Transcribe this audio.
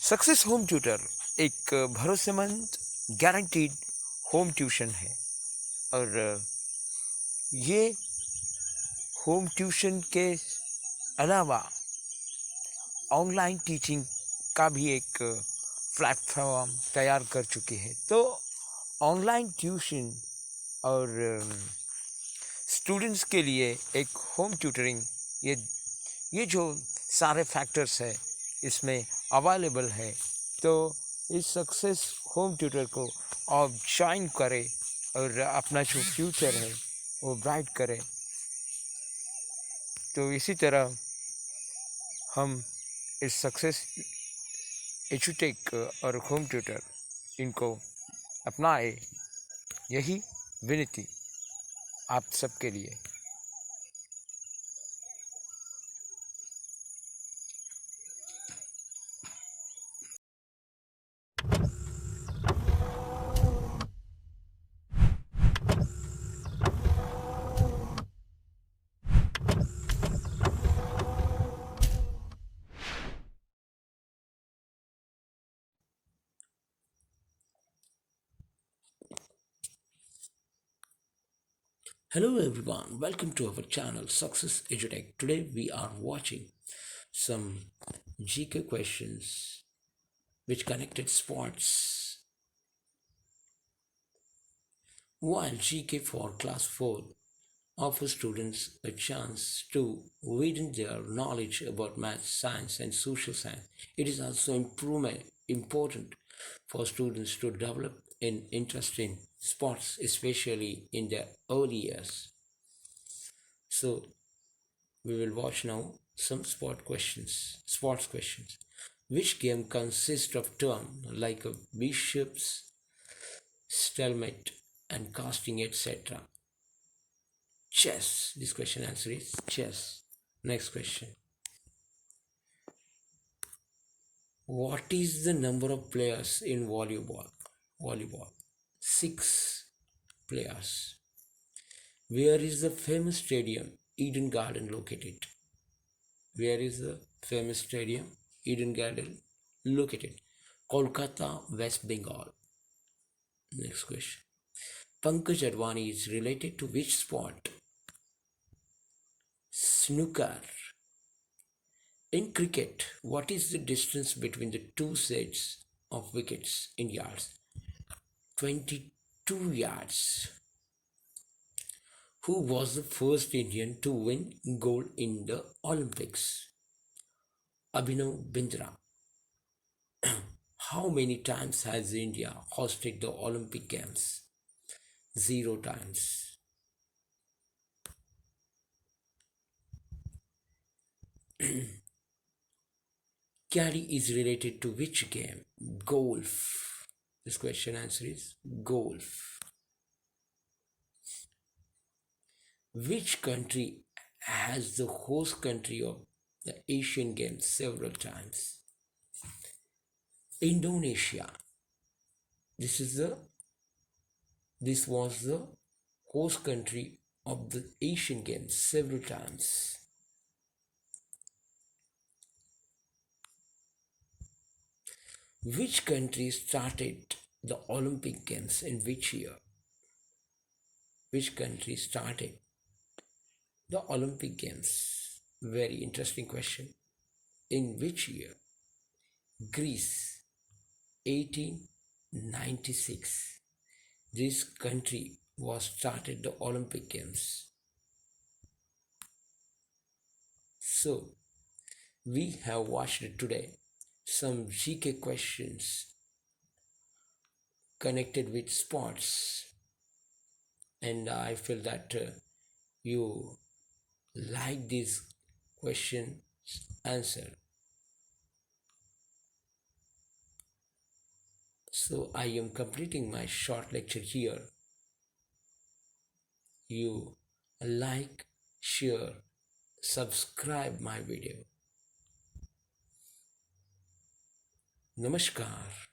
Success home tutor एक भरोसेमंद guaranteed home tuition है और ये होम ट्यूशन के अलावा ऑनलाइन टीचिंग का भी एक प्लेटफॉर्म तैयार कर चुकी है। तो ऑनलाइन ट्यूशन और स्टूडेंट्स के लिए एक होम ट्यूटरिंग ये जो सारे फैक्टर्स है इसमें अवेलेबल है। तो इस सक्सेस होम ट्यूटर को आप ज्वाइन करें और अपना जो फ्यूचर है वो ब्राइट करें। तो इसी तरह हम इस सक्सेस एजुटेक और होम ट्यूटर इनको अपनाए, यही विनती आप सबके लिए। Hello everyone, welcome to our channel Success EduTech. Today we are watching some GK questions which connected sports. While GK for class 4 offers students a chance to widen their knowledge about math, science and social science, it is also important for students to develop an interest in sports, especially in their early years. So we will watch now some sports questions. Which game consists of terms like a bishop's stalemate and casting, etc.? Chess. This question answer is chess. Next question. What is the number of players in volleyball? Volleyball. 6 players. Where is the famous stadium Eden Garden located? Where is the famous stadium Eden Garden located? Kolkata, West Bengal. Next question. Pankaj Advani is related to which sport? Snooker. In cricket, what is the distance between the two sets of wickets in yards? 22 yards. Who was the first Indian to win gold in the Olympics? Abhinav Bindra. How many times has India hosted the Olympic Games? 0 times. Caddy is related to which game? Golf. This question answer is golf. Which country has the host country of the Asian Games several times? Indonesia. This was the host country of the Asian Games several times. Which country started the Olympic Games in which year? Which country started the Olympic Games? Very interesting question. In which year? Greece, 1896. This country was started the Olympic Games. So, we have watched today some GK questions connected with sports, and I feel that you like this question answer. So I am completing my short lecture here. You like, share, subscribe my video. Namaskar.